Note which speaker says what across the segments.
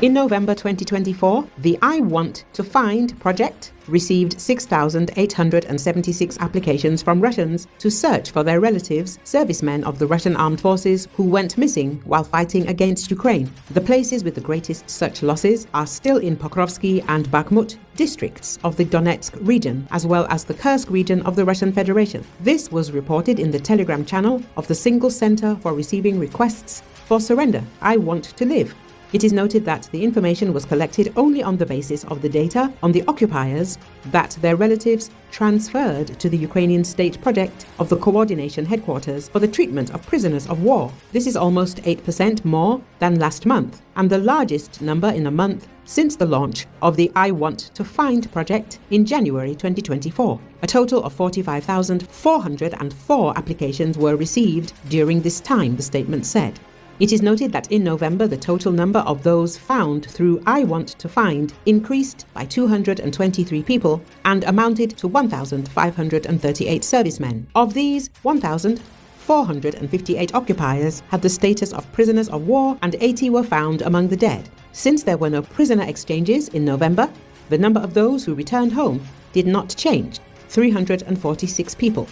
Speaker 1: In November 2024, the I Want to Find project received 6,876 applications from Russians to search for their relatives, servicemen of the Russian armed forces who went missing while fighting against Ukraine. The places with the greatest such losses are still in Pokrovsky and Bakhmut districts of the Donetsk region, as well as the Kursk region of the Russian Federation. This was reported in the Telegram channel of the Single Center for Receiving Requests for Surrender, I Want to Live. It is noted that the information was collected only on the basis of the data on the occupiers that their relatives transferred to the Ukrainian state project of the coordination headquarters for the treatment of prisoners of war. This is almost 8% more than last month, and the largest number in a month since the launch of the I Want to Find project in January 2024. A total of 45,404 applications were received during this time, the statement said. It is noted that in November, the total number of those found through I Want to Find increased by 223 people and amounted to 1,538 servicemen. Of these, 1,458 occupiers had the status of prisoners of war and 80 were found among the dead. Since there were no prisoner exchanges in November, the number of those who returned home did not change, 346 people.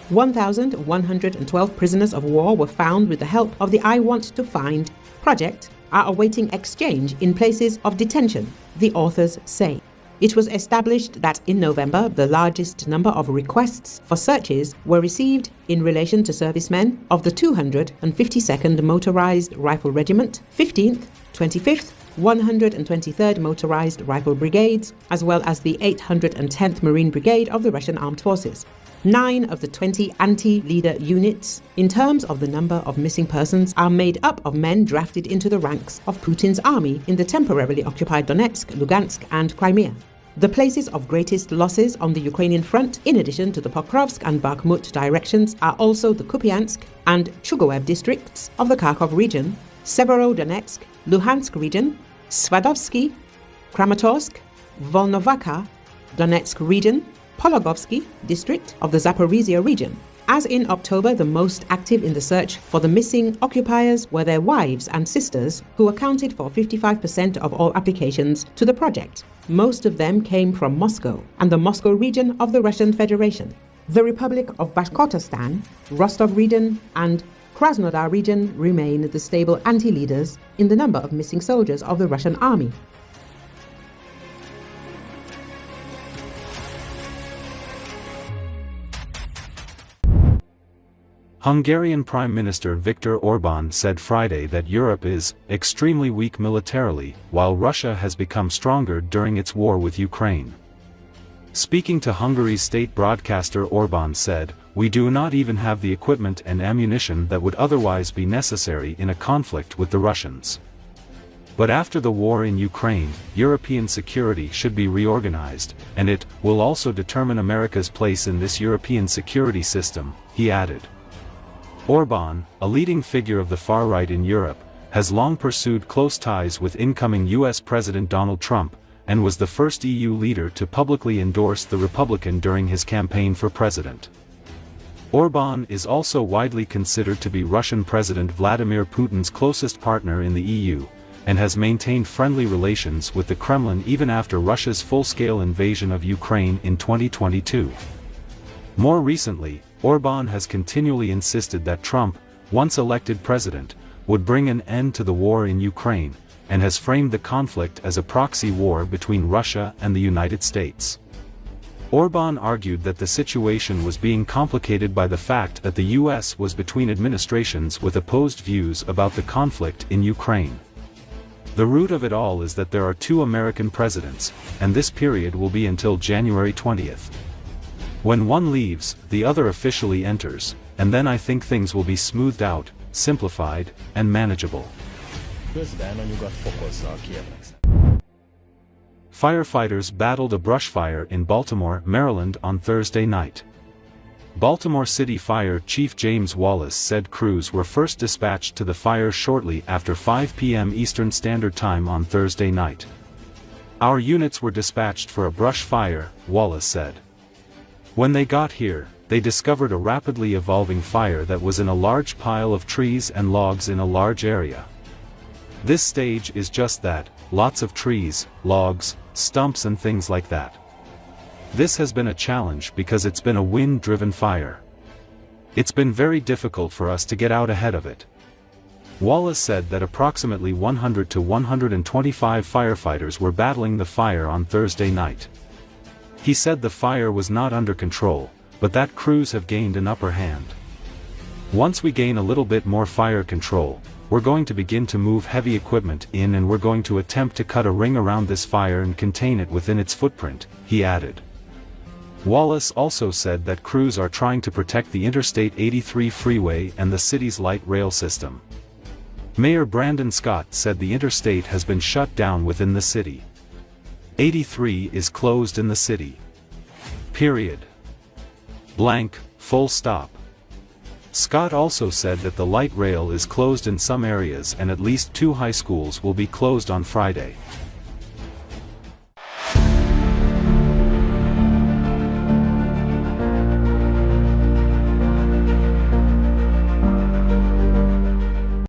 Speaker 1: 1,112 prisoners of war were found with the help of the I Want to Find project are awaiting exchange in places of detention, the authors say. It was established that in November, the largest number of requests for searches were received in relation to servicemen of the 252nd Motorized Rifle Regiment, 15th, 25th, 123rd Motorized Rifle Brigades, as well as the 810th Marine Brigade of the Russian Armed Forces. 9 of the 20 anti-leader units, in terms of the number of missing persons, are made up of men drafted into the ranks of Putin's army in the temporarily occupied Donetsk, Lugansk and Crimea. The places of greatest losses on the Ukrainian front, in addition to the Pokrovsk and Bakhmut directions, are also the Kupiansk and Chugoev districts of the Kharkov region, Severodonetsk, Luhansk region, Svadovsky, Kramatorsk, Volnovakha, Donetsk region, Pologovsky district of the Zaporizhia region. As in October, the most active in the search for the missing occupiers were their wives and sisters, who accounted for 55% of all applications to the project. Most of them came from Moscow and the Moscow region of the Russian Federation. The Republic of Bashkortostan, Rostov region and Krasnodar region remain the stable anti-leaders in the number of missing soldiers of the Russian army.
Speaker 2: Hungarian Prime Minister Viktor Orbán said Friday that Europe is extremely weak militarily, while Russia has become stronger during its war with Ukraine. Speaking to Hungary's state broadcaster, Orbán said, "We do not even have the equipment and ammunition that would otherwise be necessary in a conflict with the Russians. But after the war in Ukraine, European security should be reorganized, and it will also determine America's place in this European security system," he added. Orbán, a leading figure of the far right in Europe, has long pursued close ties with incoming U.S. President Donald Trump, and was the first EU leader to publicly endorse the Republican during his campaign for president. Orbán is also widely considered to be Russian President Vladimir Putin's closest partner in the EU, and has maintained friendly relations with the Kremlin even after Russia's full-scale invasion of Ukraine in 2022. More recently, Orbán has continually insisted that Trump, once elected president, would bring an end to the war in Ukraine, and has framed the conflict as a proxy war between Russia and the United States. Orbán argued that the situation was being complicated by the fact that the US was between administrations with opposed views about the conflict in Ukraine. The root of it all is that there are 2 American presidents, and this period will be until January 20th. When one leaves, the other officially enters, and then I think things will be smoothed out, simplified, and manageable. Firefighters battled a brush fire in Baltimore, Maryland on Thursday night. Baltimore City Fire Chief James Wallace said crews were first dispatched to the fire shortly after 5 p.m. Eastern Standard Time on Thursday night. "Our units were dispatched for a brush fire," Wallace said. "When they got here, they discovered a rapidly evolving fire that was in a large pile of trees and logs in a large area. This stage is just that, lots of trees, logs, stumps and things like that. This has been a challenge because it's been a wind-driven fire. It's been very difficult for us to get out ahead of it. Wallace said that approximately 100 to 125 firefighters were battling the fire on Thursday night. He said the fire was not under control, but that crews have gained an upper hand. Once we gain a little bit more fire control, we're going to begin to move heavy equipment in and we're going to attempt to cut a ring around this fire and contain it within its footprint, he added. Wallace also said that crews are trying to protect the Interstate 83 freeway and the city's light rail system. Mayor Brandon Scott said the interstate has been shut down within the city. 83 is closed in the city. Period. Blank, full stop. Scott also said that the light rail is closed in some areas and at least 2 high schools will be closed on Friday.